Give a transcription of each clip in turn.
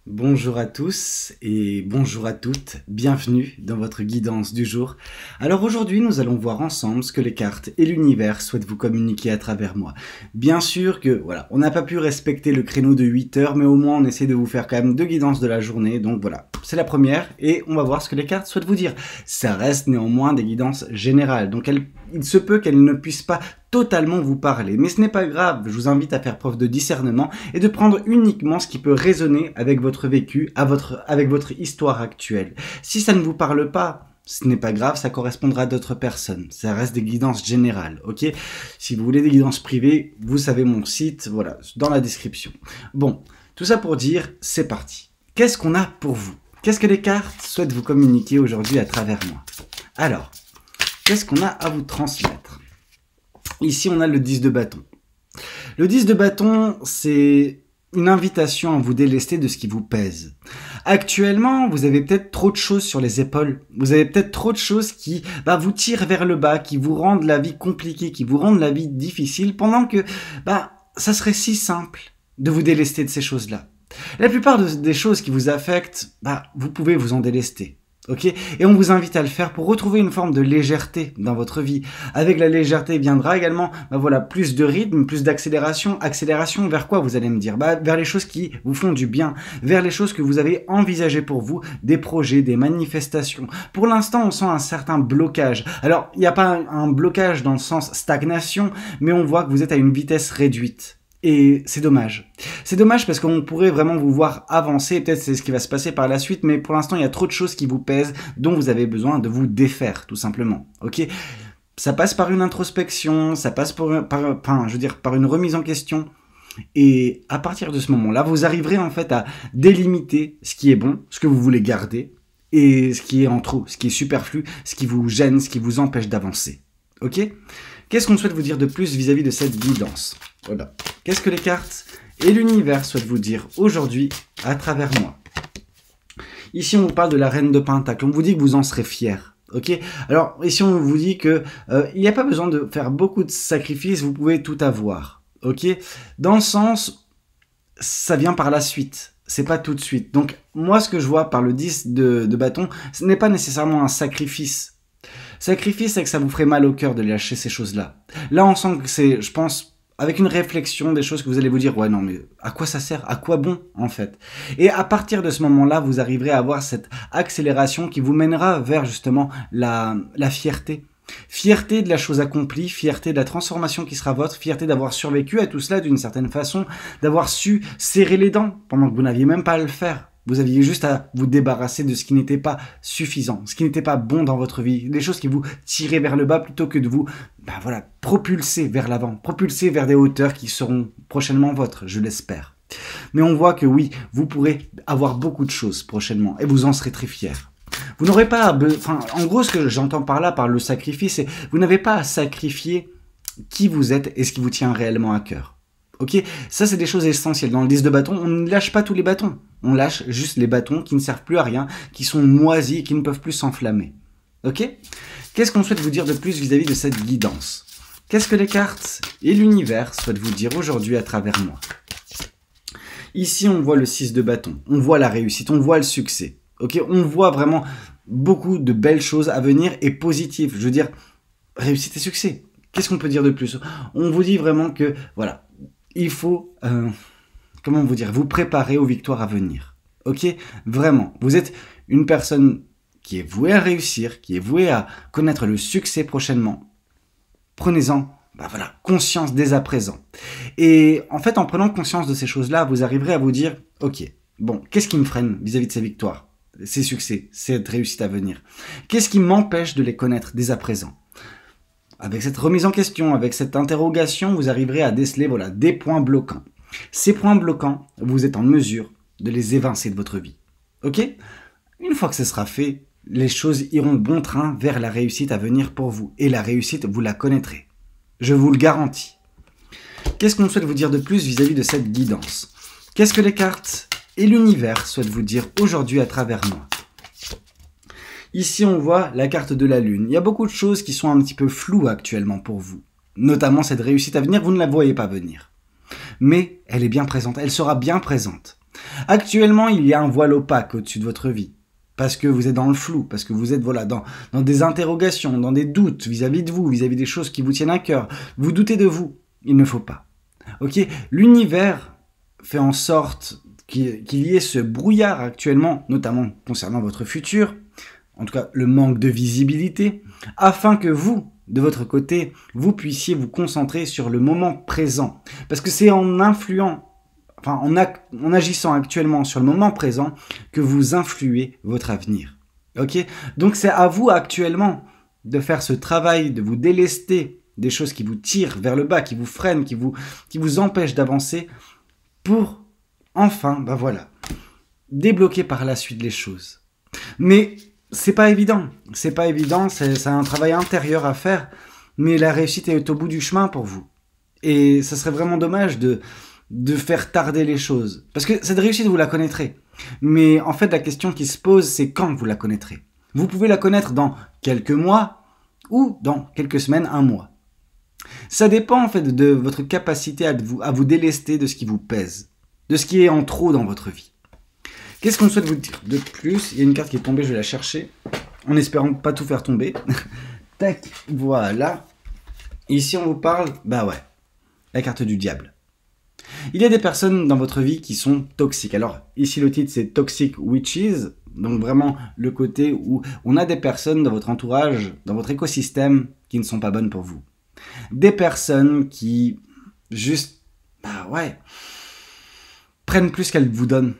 Bonjour à tous et bonjour à toutes, bienvenue dans votre guidance du jour. Alors aujourd'hui nous allons voir ensemble ce que les cartes et l'univers souhaitent vous communiquer à travers moi. Bien sûr que voilà, on n'a pas pu respecter le créneau de 8 heures, mais au moins on essaie de vous faire quand même 2 guidances de la journée, donc voilà, c'est la première et on va voir ce que les cartes souhaitent vous dire. Ça reste néanmoins des guidances générales, donc il se peut qu'elles ne puissent pas totalement vous parler, mais ce n'est pas grave, je vous invite à faire preuve de discernement et de prendre uniquement ce qui peut résonner avec votre vécu, avec votre histoire actuelle. Si ça ne vous parle pas, ce n'est pas grave, ça correspondra à d'autres personnes. Ça reste des guidances générales, ok? Si vous voulez des guidances privées, vous savez mon site, voilà, dans la description. Bon, tout ça pour dire, c'est parti. Qu'est-ce qu'on a pour vous? Qu'est-ce que les cartes souhaitent vous communiquer aujourd'hui à travers moi? Alors, qu'est-ce qu'on a à vous transmettre? Ici, on a le 10 de bâton. Le 10 de bâton, c'est une invitation à vous délester de ce qui vous pèse. Actuellement, vous avez peut-être trop de choses sur les épaules. Vous avez peut-être trop de choses qui vous tirent vers le bas, qui vous rendent la vie compliquée, qui vous rendent la vie difficile, pendant que ça serait si simple de vous délester de ces choses-là. La plupart des choses qui vous affectent, vous pouvez vous en délester. Ok, et on vous invite à le faire pour retrouver une forme de légèreté dans votre vie. Avec la légèreté viendra également plus de rythme, plus d'accélération. Accélération vers quoi, vous allez me dire? Vers les choses qui vous font du bien, vers les choses que vous avez envisagées pour vous, des projets, des manifestations. Pour l'instant, on sent un certain blocage. Alors, il n'y a pas un blocage dans le sens stagnation, mais on voit que vous êtes à une vitesse réduite. Et c'est dommage. C'est dommage parce qu'on pourrait vraiment vous voir avancer, peut-être c'est ce qui va se passer par la suite, mais pour l'instant il y a trop de choses qui vous pèsent, dont vous avez besoin de vous défaire, tout simplement. Ok ? Ça passe par une introspection, ça passe par une remise en question, et à partir de ce moment-là, vous arriverez en fait à délimiter ce qui est bon, ce que vous voulez garder, et ce qui est en trop, ce qui est superflu, ce qui vous gêne, ce qui vous empêche d'avancer. Ok ? Qu'est-ce qu'on souhaite vous dire de plus vis-à-vis de cette guidance? Voilà. Qu'est-ce que les cartes et l'univers souhaitent vous dire aujourd'hui à travers moi? Ici, on vous parle de la reine de Pentacle. On vous dit que vous en serez fier. Ok? Alors, ici, on vous dit que il n'y a pas besoin de faire beaucoup de sacrifices. Vous pouvez tout avoir. Ok? Dans le sens, ça vient par la suite. C'est pas tout de suite. Donc, moi, ce que je vois par le 10 de bâton, ce n'est pas nécessairement un sacrifice. Sacrifice, c'est que ça vous ferait mal au cœur de lâcher ces choses-là. Là, on sent que c'est, je pense, avec une réflexion, des choses que vous allez vous dire, ouais, non, mais à quoi ça sert? À quoi bon, en fait? Et à partir de ce moment-là, vous arriverez à avoir cette accélération qui vous mènera vers, justement, la fierté. Fierté de la chose accomplie, fierté de la transformation qui sera votre, fierté d'avoir survécu à tout cela d'une certaine façon, d'avoir su serrer les dents pendant que vous n'aviez même pas à le faire. Vous aviez juste à vous débarrasser de ce qui n'était pas suffisant, ce qui n'était pas bon dans votre vie, des choses qui vous tiraient vers le bas plutôt que de vous, propulser vers l'avant, propulser vers des hauteurs qui seront prochainement vôtres, je l'espère. Mais on voit que oui, vous pourrez avoir beaucoup de choses prochainement et vous en serez très fiers. Vous n'aurez pas, en gros, ce que j'entends par là, par le sacrifice, c'est vous n'avez pas à sacrifier qui vous êtes et ce qui vous tient réellement à cœur. Ok, ça c'est des choses essentielles. Dans le 10 de bâton, on ne lâche pas tous les bâtons. On lâche juste les bâtons qui ne servent plus à rien, qui sont moisis et qui ne peuvent plus s'enflammer. Ok? Qu'est-ce qu'on souhaite vous dire de plus vis-à-vis de cette guidance? Qu'est-ce que les cartes et l'univers souhaitent vous dire aujourd'hui à travers moi? Ici, on voit le 6 de bâton. On voit la réussite, on voit le succès. Ok? On voit vraiment beaucoup de belles choses à venir et positives. Je veux dire, réussite et succès. Qu'est-ce qu'on peut dire de plus? On vous dit vraiment que, voilà, il faut, vous préparer aux victoires à venir. Ok? Vraiment. Vous êtes une personne qui est vouée à réussir, qui est vouée à connaître le succès prochainement. Prenez-en, conscience dès à présent. Et en fait, en prenant conscience de ces choses-là, vous arriverez à vous dire, ok, bon, qu'est-ce qui me freine vis-à-vis de ces victoires, ces succès, cette réussite à venir? Qu'est-ce qui m'empêche de les connaître dès à présent? Avec cette remise en question, avec cette interrogation, vous arriverez à déceler des points bloquants. Ces points bloquants, vous êtes en mesure de les évincer de votre vie. Ok? Une fois que ce sera fait, les choses iront bon train vers la réussite à venir pour vous. Et la réussite, vous la connaîtrez. Je vous le garantis. Qu'est-ce qu'on souhaite vous dire de plus vis-à-vis de cette guidance? Qu'est-ce que les cartes et l'univers souhaitent vous dire aujourd'hui à travers moi? Ici, on voit la carte de la Lune. Il y a beaucoup de choses qui sont un petit peu floues actuellement pour vous. Notamment cette réussite à venir, vous ne la voyez pas venir. Mais elle est bien présente, elle sera bien présente. Actuellement, il y a un voile opaque au-dessus de votre vie. Parce que vous êtes dans le flou, parce que vous êtes voilà, dans des interrogations, dans des doutes vis-à-vis de vous, vis-à-vis des choses qui vous tiennent à cœur. Vous doutez de vous. Il ne faut pas. Ok, l'univers fait en sorte qu'il y ait ce brouillard actuellement, notamment concernant votre futur, en tout cas le manque de visibilité, afin que vous, de votre côté, vous puissiez vous concentrer sur le moment présent. Parce que c'est en agissant actuellement sur le moment présent que vous influez votre avenir. Ok? Donc c'est à vous actuellement de faire ce travail, de vous délester des choses qui vous tirent vers le bas, qui vous freinent, qui vous empêchent d'avancer, pour enfin, débloquer par la suite les choses. Mais c'est pas évident, c'est un travail intérieur à faire, mais la réussite est au bout du chemin pour vous. Et ça serait vraiment dommage de faire tarder les choses. Parce que cette réussite, vous la connaîtrez. Mais en fait, la question qui se pose, c'est quand vous la connaîtrez. Vous pouvez la connaître dans quelques mois ou dans quelques semaines, un mois. Ça dépend en fait de votre capacité à vous délester de ce qui vous pèse, de ce qui est en trop dans votre vie. Qu'est-ce qu'on souhaite vous dire de plus? Il y a une carte qui est tombée, je vais la chercher, en espérant pas tout faire tomber. Tac, voilà. Ici, on vous parle, la carte du diable. Il y a des personnes dans votre vie qui sont toxiques. Alors, ici, le titre, c'est Toxic Witches. Donc, vraiment, le côté où on a des personnes dans votre entourage, dans votre écosystème, qui ne sont pas bonnes pour vous. Des personnes qui, juste, prennent plus qu'elles vous donnent.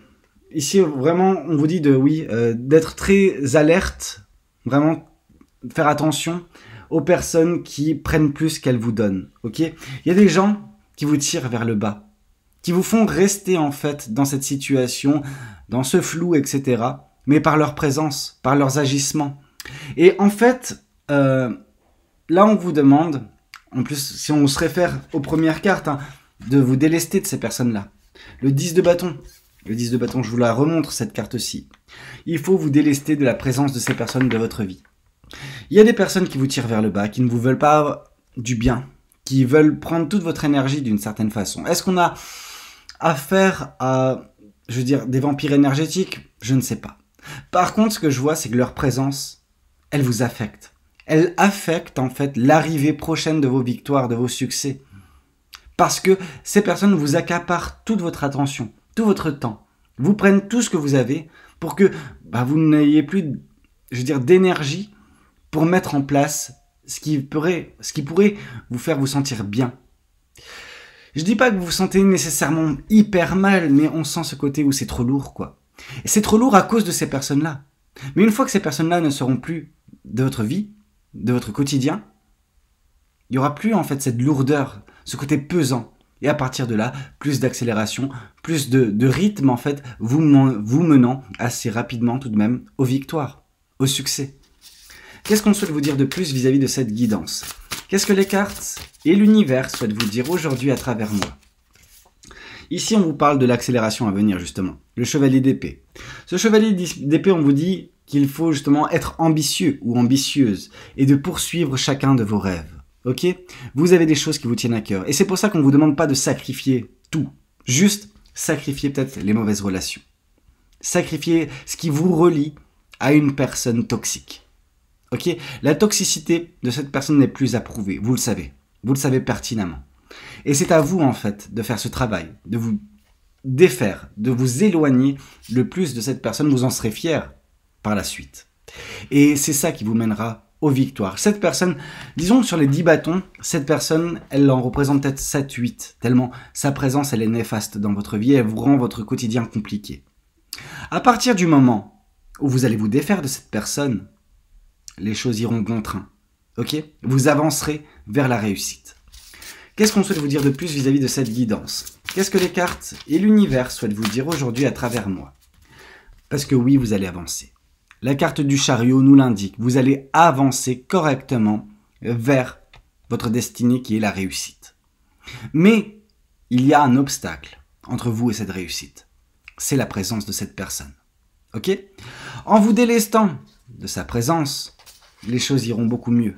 Ici, vraiment, on vous dit d'être très alerte, vraiment faire attention aux personnes qui prennent plus qu'elles vous donnent. Ok? Il y a des gens qui vous tirent vers le bas, qui vous font rester en fait dans cette situation, dans ce flou, etc. Mais par leur présence, par leurs agissements. Et en fait, là on vous demande, en plus si on se réfère aux premières cartes, de vous délester de ces personnes-là. Le 10 de bâton. Le 10 de bâton, je vous la remontre cette carte-ci. Il faut vous délester de la présence de ces personnes de votre vie. Il y a des personnes qui vous tirent vers le bas, qui ne vous veulent pas du bien, qui veulent prendre toute votre énergie d'une certaine façon. Est-ce qu'on a affaire à, des vampires énergétiques? Je ne sais pas. Par contre, ce que je vois, c'est que leur présence, elle vous affecte. Elle affecte en fait l'arrivée prochaine de vos victoires, de vos succès. Parce que ces personnes vous accaparent toute votre attention, tout votre temps. Vous prennent tout ce que vous avez pour que vous n'ayez plus, d'énergie pour mettre en place ce qui pourrait vous faire vous sentir bien. Je dis pas que vous vous sentez nécessairement hyper mal, mais on sent ce côté où c'est trop lourd, quoi. Et c'est trop lourd à cause de ces personnes-là. Mais une fois que ces personnes-là ne seront plus de votre vie, de votre quotidien, il n'y aura plus en fait cette lourdeur, ce côté pesant. Et à partir de là, plus d'accélération, plus de rythme en fait, vous menant assez rapidement tout de même aux victoires, au succès. Qu'est-ce qu'on souhaite vous dire de plus vis-à-vis de cette guidance? Qu'est-ce que les cartes et l'univers souhaitent vous dire aujourd'hui à travers moi? Ici, on vous parle de l'accélération à venir, justement. Le chevalier d'épée. Ce chevalier d'épée, on vous dit qu'il faut justement être ambitieux ou ambitieuse et de poursuivre chacun de vos rêves. Ok? Vous avez des choses qui vous tiennent à cœur. Et c'est pour ça qu'on ne vous demande pas de sacrifier tout. Juste sacrifier peut-être les mauvaises relations. Sacrifier ce qui vous relie à une personne toxique. Ok? La toxicité de cette personne n'est plus approuvée. Vous le savez. Vous le savez pertinemment. Et c'est à vous, en fait, de faire ce travail, de vous défaire, de vous éloigner le plus de cette personne. Vous en serez fier par la suite. Et c'est ça qui vous mènera aux victoires. Cette personne, disons que sur les 10 bâtons, cette personne, elle en représente peut-être 7, 8, tellement sa présence, elle est néfaste dans votre vie, elle vous rend votre quotidien compliqué. À partir du moment où vous allez vous défaire de cette personne, les choses iront bon train. Ok? Vous avancerez vers la réussite. Qu'est-ce qu'on souhaite vous dire de plus vis-à-vis de cette guidance? Qu'est-ce que les cartes et l'univers souhaitent vous dire aujourd'hui à travers moi? Parce que oui, vous allez avancer. La carte du chariot nous l'indique. Vous allez avancer correctement vers votre destinée qui est la réussite. Mais il y a un obstacle entre vous et cette réussite. C'est la présence de cette personne. Ok? En vous délestant de sa présence, les choses iront beaucoup mieux.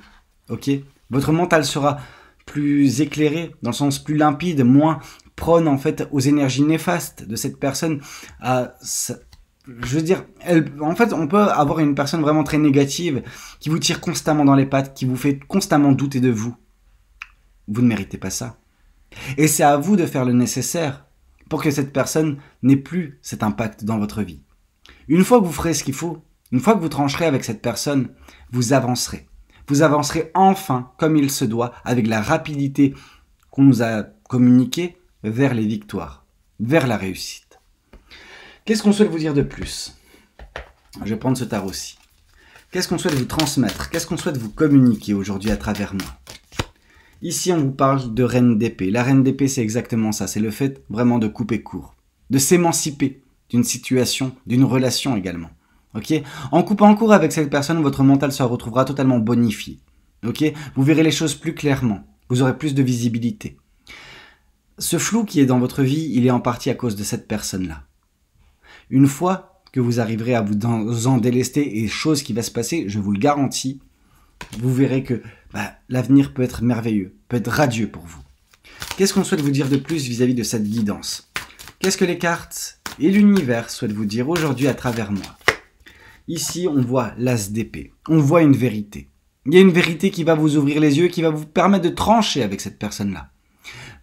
Ok? Votre mental sera plus éclairé, dans le sens plus limpide, moins prône en fait aux énergies néfastes de cette personne. Je veux dire, en fait, on peut avoir une personne vraiment très négative qui vous tire constamment dans les pattes, qui vous fait constamment douter de vous. Vous ne méritez pas ça. Et c'est à vous de faire le nécessaire pour que cette personne n'ait plus cet impact dans votre vie. Une fois que vous ferez ce qu'il faut, une fois que vous trancherez avec cette personne, vous avancerez. Vous avancerez enfin, comme il se doit, avec la rapidité qu'on nous a communiquée, vers les victoires, vers la réussite. Qu'est-ce qu'on souhaite vous dire de plus? Je vais prendre ce tarot-ci. Qu'est-ce qu'on souhaite vous transmettre? Qu'est-ce qu'on souhaite vous communiquer aujourd'hui à travers moi? Ici, on vous parle de reine d'épée. La reine d'épée, c'est exactement ça. C'est le fait vraiment de couper court, de s'émanciper d'une situation, d'une relation également. Ok? En coupant court avec cette personne, votre mental se retrouvera totalement bonifié. Ok? Vous verrez les choses plus clairement. Vous aurez plus de visibilité. Ce flou qui est dans votre vie, il est en partie à cause de cette personne-là. Une fois que vous arriverez à vous en délester et chose qui va se passer, je vous le garantis, vous verrez que l'avenir peut être merveilleux, peut être radieux pour vous. Qu'est-ce qu'on souhaite vous dire de plus vis-à-vis de cette guidance? Qu'est-ce que les cartes et l'univers souhaitent vous dire aujourd'hui à travers moi? Ici, on voit l'as d'épée. On voit une vérité. Il y a une vérité qui va vous ouvrir les yeux, qui va vous permettre de trancher avec cette personne-là.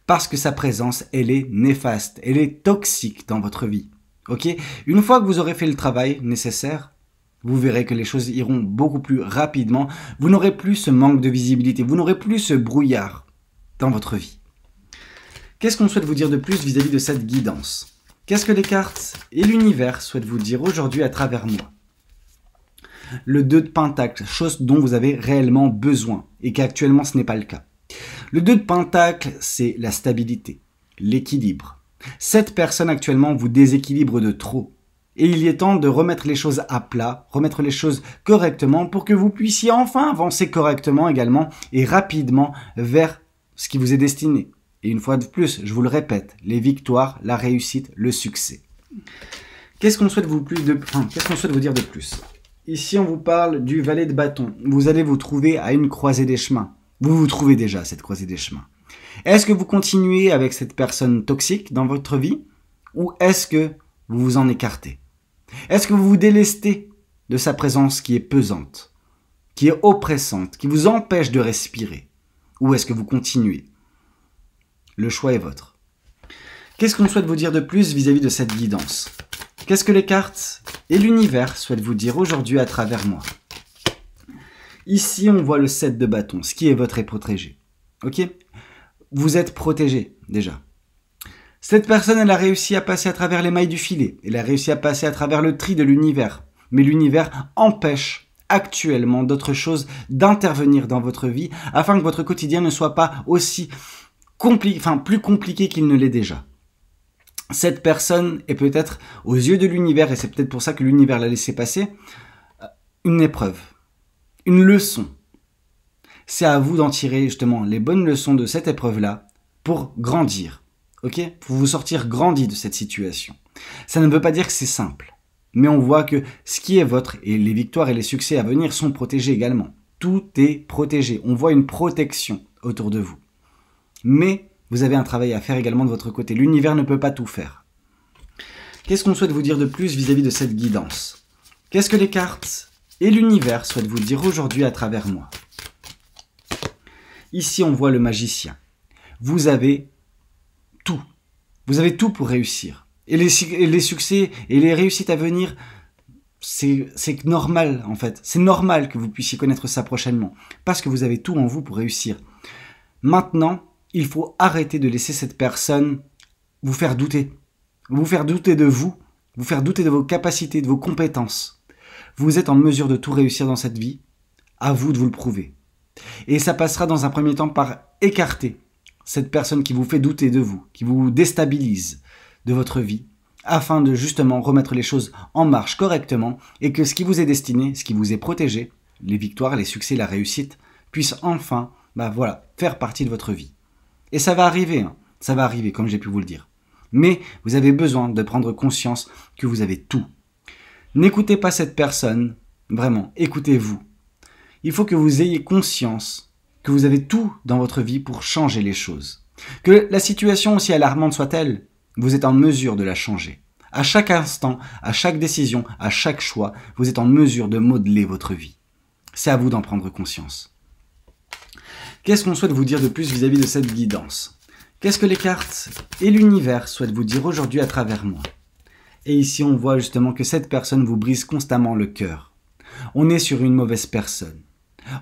Parce que sa présence, elle est néfaste, elle est toxique dans votre vie. Ok? Une fois que vous aurez fait le travail nécessaire, vous verrez que les choses iront beaucoup plus rapidement. Vous n'aurez plus ce manque de visibilité, vous n'aurez plus ce brouillard dans votre vie. Qu'est-ce qu'on souhaite vous dire de plus vis-à-vis de cette guidance? Qu'est-ce que les cartes et l'univers souhaitent vous dire aujourd'hui à travers moi? Le 2 de Pentacle, chose dont vous avez réellement besoin et qu'actuellement ce n'est pas le cas. Le 2 de Pentacle, c'est la stabilité, l'équilibre. Cette personne actuellement vous déséquilibre de trop. Et il est temps de remettre les choses à plat, remettre les choses correctement pour que vous puissiez enfin avancer correctement également et rapidement vers ce qui vous est destiné. Et une fois de plus, je vous le répète, les victoires, la réussite, le succès. Qu'est-ce qu'on souhaite vous dire de plus? Ici, on vous parle du valet de bâton. Vous allez vous trouver à une croisée des chemins. Vous vous trouvez déjà à cette croisée des chemins. Est-ce que vous continuez avec cette personne toxique dans votre vie ou est-ce que vous vous en écartez? Est-ce que vous vous délestez de sa présence qui est pesante, qui est oppressante, qui vous empêche de respirer? Ou est-ce que vous continuez? Le choix est vôtre. Qu'est-ce qu'on souhaite vous dire de plus vis-à-vis de cette guidance? Qu'est-ce que les cartes et l'univers souhaitent vous dire aujourd'hui à travers moi? Ici, on voit le 7 de bâton. Ce qui est votre est protégé. Ok? Vous êtes protégé, déjà. Cette personne, elle a réussi à passer à travers les mailles du filet. Elle a réussi à passer à travers le tri de l'univers. Mais l'univers empêche actuellement d'autres choses d'intervenir dans votre vie afin que votre quotidien ne soit pas aussi plus compliqué qu'il ne l'est déjà. Cette personne est peut-être aux yeux de l'univers, et c'est peut-être pour ça que l'univers l'a laissé passer, une épreuve, une leçon. C'est à vous d'en tirer justement les bonnes leçons de cette épreuve-là pour grandir, ok? Pour vous sortir grandi de cette situation. Ça ne veut pas dire que c'est simple, mais on voit que ce qui est votre et les victoires et les succès à venir sont protégés également. Tout est protégé, on voit une protection autour de vous. Mais vous avez un travail à faire également de votre côté. L'univers ne peut pas tout faire. Qu'est-ce qu'on souhaite vous dire de plus vis-à-vis de cette guidance? Qu'est-ce que les cartes et l'univers souhaitent vous dire aujourd'hui à travers moi? Ici, on voit le magicien. Vous avez tout. Vous avez tout pour réussir. Et les succès et les réussites à venir, c'est normal en fait. C'est normal que vous puissiez connaître ça prochainement. Parce que vous avez tout en vous pour réussir. Maintenant, il faut arrêter de laisser cette personne vous faire douter. Vous faire douter de vous. Vous faire douter de vos capacités, de vos compétences. Vous êtes en mesure de tout réussir dans cette vie. À vous de vous le prouver. Et ça passera dans un premier temps par écarter cette personne qui vous fait douter de vous, qui vous déstabilise de votre vie, afin de justement remettre les choses en marche correctement et que ce qui vous est destiné, ce qui vous est protégé, les victoires, les succès, la réussite, puisse enfin faire partie de votre vie. Et ça va arriver, ça va arriver comme j'ai pu vous le dire. Mais vous avez besoin de prendre conscience que vous avez tout. N'écoutez pas cette personne, vraiment, écoutez-vous. Il faut que vous ayez conscience que vous avez tout dans votre vie pour changer les choses. Que la situation aussi alarmante soit-elle, vous êtes en mesure de la changer. À chaque instant, à chaque décision, à chaque choix, vous êtes en mesure de modeler votre vie. C'est à vous d'en prendre conscience. Qu'est-ce qu'on souhaite vous dire de plus vis-à-vis de cette guidance? Qu'est-ce que les cartes et l'univers souhaitent vous dire aujourd'hui à travers moi? Et ici, on voit justement que cette personne vous brise constamment le cœur. On est sur une mauvaise personne.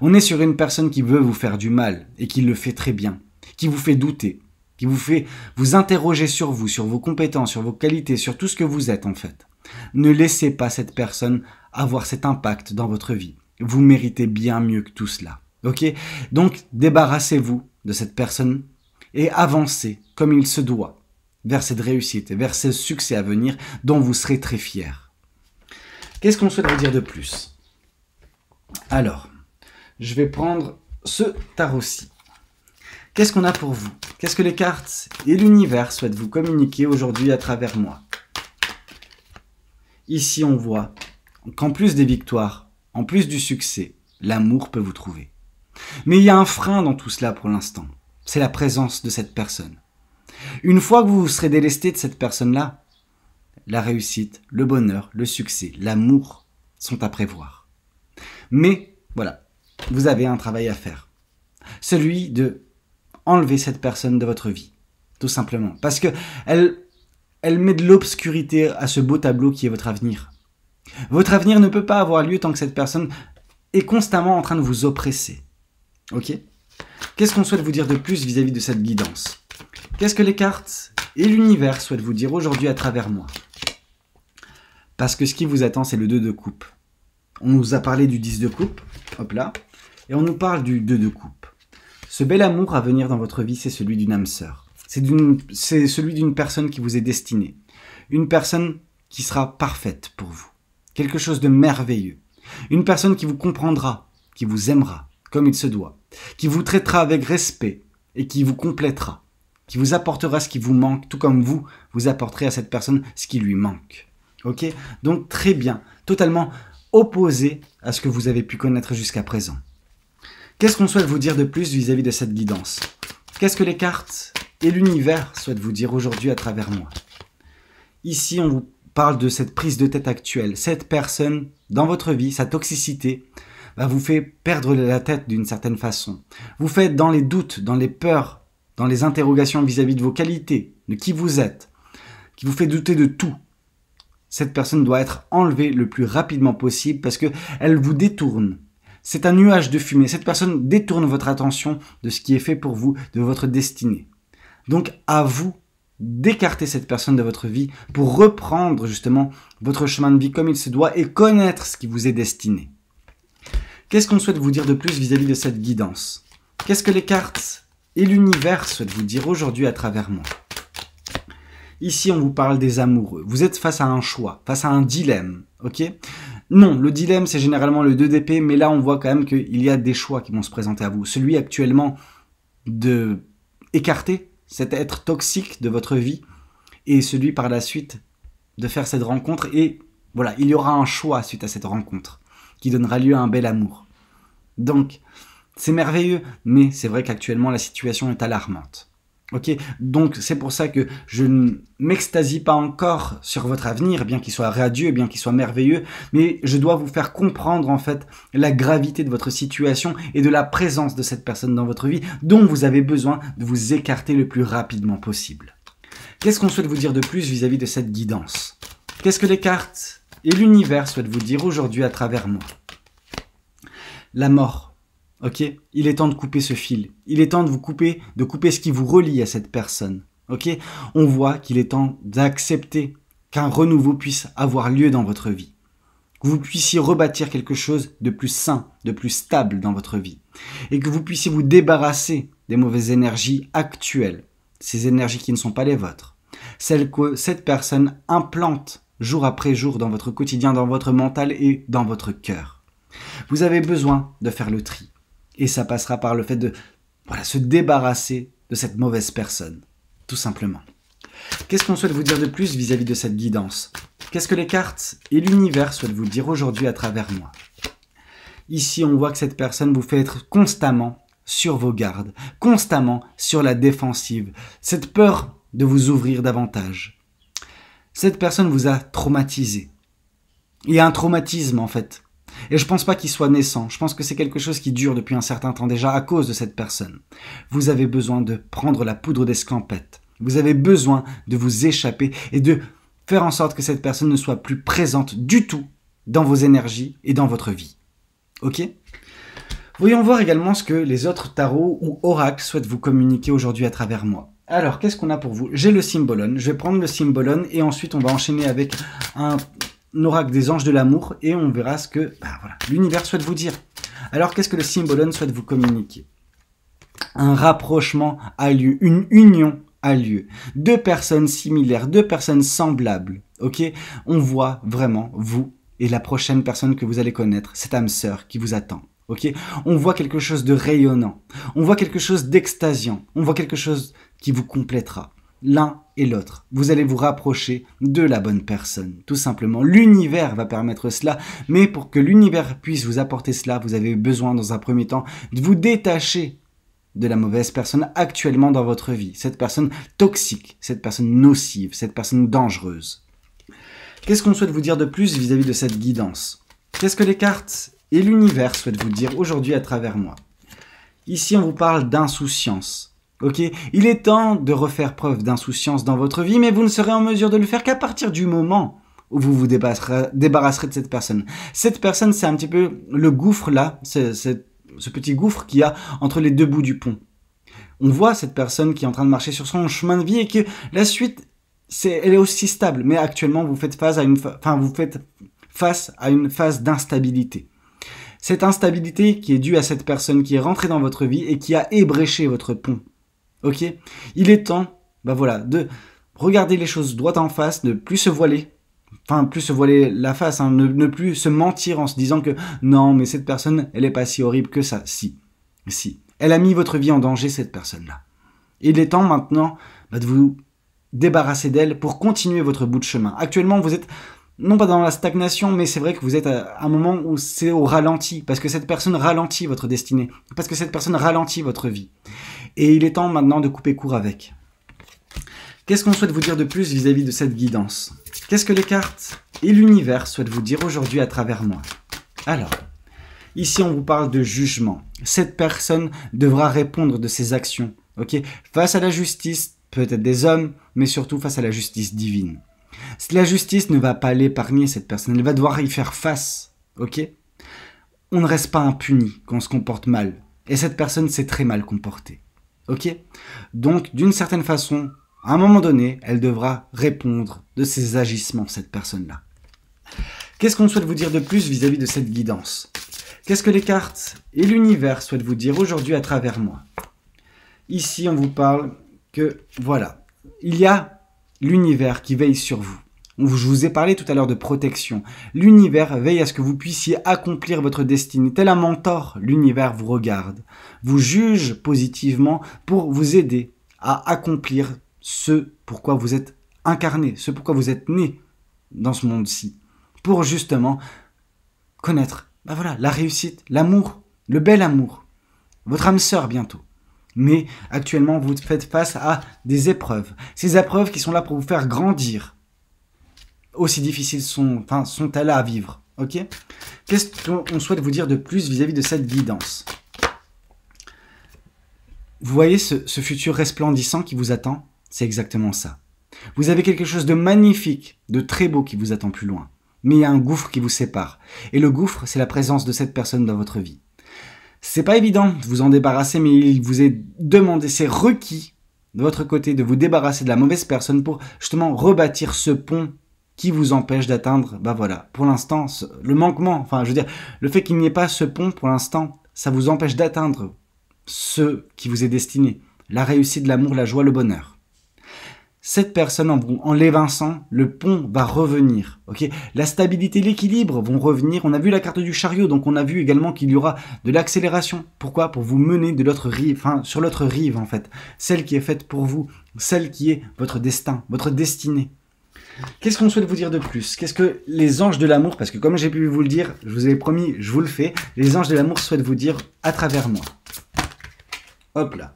On est sur une personne qui veut vous faire du mal et qui le fait très bien, qui vous fait douter, qui vous fait vous interroger sur vous, sur vos compétences, sur vos qualités, sur tout ce que vous êtes en fait. Ne laissez pas cette personne avoir cet impact dans votre vie. Vous méritez bien mieux que tout cela. Ok? Donc, débarrassez-vous de cette personne et avancez comme il se doit vers cette réussite, vers ce succès à venir dont vous serez très fiers. Qu'est-ce qu'on souhaite vous dire de plus? Alors, je vais prendre ce tarot-ci. Qu'est-ce qu'on a pour vous? Qu'est-ce que les cartes et l'univers souhaitent vous communiquer aujourd'hui à travers moi? Ici, on voit qu'en plus des victoires, en plus du succès, l'amour peut vous trouver. Mais il y a un frein dans tout cela pour l'instant. C'est la présence de cette personne. Une fois que vous vous serez délesté de cette personne-là, la réussite, le bonheur, le succès, l'amour sont à prévoir. Mais, voilà, vous avez un travail à faire. Celui de enlever cette personne de votre vie, tout simplement. Parce que elle met de l'obscurité à ce beau tableau qui est votre avenir. Votre avenir ne peut pas avoir lieu tant que cette personne est constamment en train de vous oppresser. Ok? Qu'est-ce qu'on souhaite vous dire de plus vis-à-vis de cette guidance? Qu'est-ce que les cartes et l'univers souhaitent vous dire aujourd'hui à travers moi? Parce que ce qui vous attend, c'est le 2 de coupe. On nous a parlé du 10 de coupe, hop là, et on nous parle du 2 de coupe. Ce bel amour à venir dans votre vie, c'est celui d'une âme sœur. C'est celui d'une personne qui vous est destinée. Une personne qui sera parfaite pour vous. Quelque chose de merveilleux. Une personne qui vous comprendra, qui vous aimera, comme il se doit. Qui vous traitera avec respect et qui vous complétera. Qui vous apportera ce qui vous manque, tout comme vous apporterez à cette personne ce qui lui manque. Ok? Donc très bien, totalement opposé à ce que vous avez pu connaître jusqu'à présent. Qu'est-ce qu'on souhaite vous dire de plus vis-à-vis de cette guidance? Qu'est-ce que les cartes et l'univers souhaitent vous dire aujourd'hui à travers moi? Ici, on vous parle de cette prise de tête actuelle. Cette personne, dans votre vie, sa toxicité, vous fait perdre la tête d'une certaine façon. Vous faites dans les doutes, dans les peurs, dans les interrogations vis-à-vis de vos qualités, de qui vous êtes, qui vous fait douter de tout. Cette personne doit être enlevée le plus rapidement possible parce qu'elle vous détourne. C'est un nuage de fumée. Cette personne détourne votre attention de ce qui est fait pour vous, de votre destinée. Donc, à vous d'écarter cette personne de votre vie pour reprendre justement votre chemin de vie comme il se doit et connaître ce qui vous est destiné. Qu'est-ce qu'on souhaite vous dire de plus vis-à-vis de cette guidance? Qu'est-ce que les cartes et l'univers souhaitent vous dire aujourd'hui à travers moi? Ici, on vous parle des amoureux. Vous êtes face à un choix, face à un dilemme, ok? Non, le dilemme, c'est généralement le 2 d'épée, mais là, on voit quand même qu'il y a des choix qui vont se présenter à vous. Celui actuellement de écarter cet être toxique de votre vie et celui par la suite de faire cette rencontre. Et voilà, il y aura un choix suite à cette rencontre qui donnera lieu à un bel amour. Donc, c'est merveilleux, mais c'est vrai qu'actuellement, la situation est alarmante. Ok, donc c'est pour ça que je ne m'extasie pas encore sur votre avenir, bien qu'il soit radieux, bien qu'il soit merveilleux, mais je dois vous faire comprendre en fait la gravité de votre situation et de la présence de cette personne dans votre vie dont vous avez besoin de vous écarter le plus rapidement possible. Qu'est-ce qu'on souhaite vous dire de plus vis-à-vis de cette guidance? Qu'est-ce que les cartes et l'univers souhaitent vous dire aujourd'hui à travers moi? La mort. Ok, il est temps de couper ce fil. Il est temps de couper ce qui vous relie à cette personne. Ok, on voit qu'il est temps d'accepter qu'un renouveau puisse avoir lieu dans votre vie. Que vous puissiez rebâtir quelque chose de plus sain, de plus stable dans votre vie. Et que vous puissiez vous débarrasser des mauvaises énergies actuelles. Ces énergies qui ne sont pas les vôtres. Celles que cette personne implante jour après jour dans votre quotidien, dans votre mental et dans votre cœur. Vous avez besoin de faire le tri. Et ça passera par le fait de se débarrasser de cette mauvaise personne, tout simplement. Qu'est-ce qu'on souhaite vous dire de plus vis-à-vis de cette guidance? Qu'est-ce que les cartes et l'univers souhaitent vous dire aujourd'hui à travers moi? Ici, on voit que cette personne vous fait être constamment sur vos gardes, constamment sur la défensive, cette peur de vous ouvrir davantage. Cette personne vous a traumatisé. Il y a un traumatisme en fait. Et je pense pas qu'il soit naissant, je pense que c'est quelque chose qui dure depuis un certain temps déjà à cause de cette personne. Vous avez besoin de prendre la poudre d'escampette. Vous avez besoin de vous échapper et de faire en sorte que cette personne ne soit plus présente du tout dans vos énergies et dans votre vie. Ok ? Voyons voir également ce que les autres tarots ou oracles souhaitent vous communiquer aujourd'hui à travers moi. Alors, qu'est-ce qu'on a pour vous? J'ai le Symbolon, je vais prendre le Symbolon et ensuite on va enchaîner avec un oracle des anges de l'amour et on verra ce que l'univers souhaite vous dire. Alors, qu'est-ce que le Symbolon souhaite vous communiquer? Un rapprochement a lieu, une union a lieu. Deux personnes similaires, deux personnes semblables, ok? On voit vraiment vous et la prochaine personne que vous allez connaître, cette âme sœur qui vous attend, ok? On voit quelque chose de rayonnant, on voit quelque chose d'extasiant, on voit quelque chose qui vous complétera. L'un et l'autre, vous allez vous rapprocher de la bonne personne, tout simplement. L'univers va permettre cela, mais pour que l'univers puisse vous apporter cela, vous avez besoin dans un premier temps de vous détacher de la mauvaise personne actuellement dans votre vie, cette personne toxique, cette personne nocive, cette personne dangereuse. Qu'est-ce qu'on souhaite vous dire de plus vis-à-vis de cette guidance? Qu'est-ce que les cartes et l'univers souhaitent vous dire aujourd'hui à travers moi? Ici, on vous parle d'insouciance. Ok, il est temps de refaire preuve d'insouciance dans votre vie, mais vous ne serez en mesure de le faire qu'à partir du moment où vous vous débarrasserez de cette personne. Cette personne, c'est un petit peu le gouffre là, ce petit gouffre qu'il y a entre les deux bouts du pont. On voit cette personne qui est en train de marcher sur son chemin de vie et que la suite, elle est aussi stable. Mais actuellement, vous faites face à une phase d'instabilité. Cette instabilité qui est due à cette personne qui est rentrée dans votre vie et qui a ébréché votre pont. Ok ? Il est temps, de regarder les choses droit en face, ne plus se voiler. Enfin, plus se voiler la face, hein, ne plus se mentir en se disant que non, mais cette personne, elle est pas si horrible que ça. Si. Elle a mis votre vie en danger, cette personne-là. Il est temps maintenant de vous débarrasser d'elle pour continuer votre bout de chemin. Actuellement, vous êtes non pas dans la stagnation, mais c'est vrai que vous êtes à un moment où c'est au ralenti, parce que cette personne ralentit votre destinée, parce que cette personne ralentit votre vie. Et il est temps maintenant de couper court avec. Qu'est-ce qu'on souhaite vous dire de plus vis-à-vis de cette guidance? Qu'est-ce que les cartes et l'univers souhaitent vous dire aujourd'hui à travers moi? Alors, ici on vous parle de jugement. Cette personne devra répondre de ses actions, ok? Face à la justice, peut-être des hommes, mais surtout face à la justice divine. La justice ne va pas l'épargner, cette personne, elle va devoir y faire face, ok? On ne reste pas impuni quand on se comporte mal. Et cette personne s'est très mal comportée, ok? Donc, d'une certaine façon, à un moment donné, elle devra répondre de ses agissements, cette personne-là. Qu'est-ce qu'on souhaite vous dire de plus vis-à-vis de cette guidance? Qu'est-ce que les cartes et l'univers souhaitent vous dire aujourd'hui à travers moi? Ici, on vous parle que, voilà, il y a l'univers qui veille sur vous. Je vous ai parlé tout à l'heure de protection. L'univers veille à ce que vous puissiez accomplir votre destinée. Tel un mentor, l'univers vous regarde, vous juge positivement pour vous aider à accomplir ce pourquoi vous êtes incarné, ce pourquoi vous êtes né dans ce monde-ci, pour justement connaître la réussite, l'amour, le bel amour, votre âme sœur bientôt. Mais actuellement, vous faites face à des épreuves. Ces épreuves qui sont là pour vous faire grandir. Aussi difficiles sont-elles à vivre. Ok ? Qu'est-ce qu'on souhaite vous dire de plus vis-à-vis de cette guidance? Vous voyez ce futur resplendissant qui vous attend? C'est exactement ça. Vous avez quelque chose de magnifique, de très beau qui vous attend plus loin. Mais il y a un gouffre qui vous sépare. Et le gouffre, c'est la présence de cette personne dans votre vie. C'est pas évident de vous en débarrasser, mais il vous est demandé, c'est requis de votre côté de vous débarrasser de la mauvaise personne pour justement rebâtir ce pont qui vous empêche d'atteindre, pour l'instant, le manquement, le fait qu'il n'y ait pas ce pont pour l'instant, ça vous empêche d'atteindre ce qui vous est destiné, la réussite, l'amour, la joie, le bonheur. Cette personne, en l'évinçant, le pont va revenir. Ok, la stabilité, l'équilibre vont revenir. On a vu la carte du chariot, donc on a vu également qu'il y aura de l'accélération. Pourquoi? Pour vous mener de l'autre rive, sur l'autre rive en fait. Celle qui est faite pour vous, celle qui est votre destin, votre destinée. Qu'est-ce qu'on souhaite vous dire de plus? Qu'est-ce que les anges de l'amour, parce que comme j'ai pu vous le dire, je vous avais promis, je vous le fais, les anges de l'amour souhaitent vous dire à travers moi. Hop là.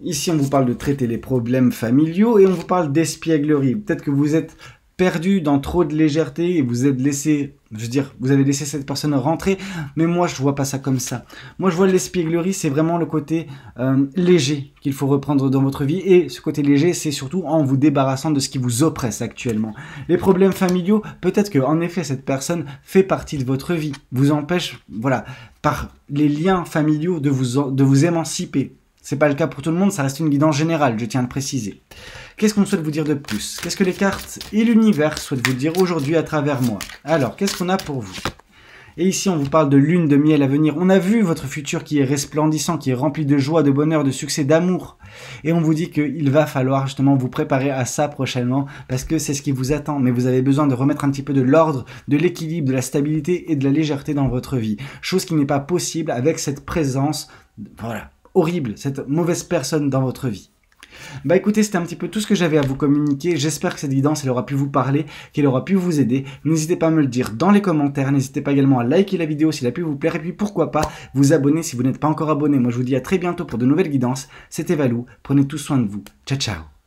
Ici, on vous parle de traiter les problèmes familiaux et on vous parle d'espièglerie. Peut-être que vous êtes perdu dans trop de légèreté et vous êtes laissé, je veux dire, vous avez laissé cette personne rentrer, mais moi je vois pas ça comme ça. Moi je vois l'espièglerie, c'est vraiment le côté léger qu'il faut reprendre dans votre vie, et ce côté léger, c'est surtout en vous débarrassant de ce qui vous oppresse actuellement. Les problèmes familiaux, peut-être que en effet cette personne fait partie de votre vie, vous empêche, voilà, par les liens familiaux de vous émanciper. C'est pas le cas pour tout le monde, ça reste une guidance générale, je tiens à le préciser. Qu'est-ce qu'on souhaite vous dire de plus? Qu'est-ce que les cartes et l'univers souhaitent vous dire aujourd'hui à travers moi? Alors, qu'est-ce qu'on a pour vous? Et ici, on vous parle de lune de miel à venir. On a vu votre futur qui est resplendissant, qui est rempli de joie, de bonheur, de succès, d'amour. Et on vous dit qu'il va falloir justement vous préparer à ça prochainement, parce que c'est ce qui vous attend. Mais vous avez besoin de remettre un petit peu de l'ordre, de l'équilibre, de la stabilité et de la légèreté dans votre vie. Chose qui n'est pas possible avec cette présence, voilà, horrible, cette mauvaise personne dans votre vie. Bah écoutez, c'était un petit peu tout ce que j'avais à vous communiquer. J'espère que cette guidance, elle aura pu vous parler, qu'elle aura pu vous aider. N'hésitez pas à me le dire dans les commentaires. N'hésitez pas également à liker la vidéo si elle a pu vous plaire. Et puis pourquoi pas vous abonner si vous n'êtes pas encore abonné. Moi je vous dis à très bientôt pour de nouvelles guidances. C'était Valou. Prenez tout soin de vous. Ciao ciao.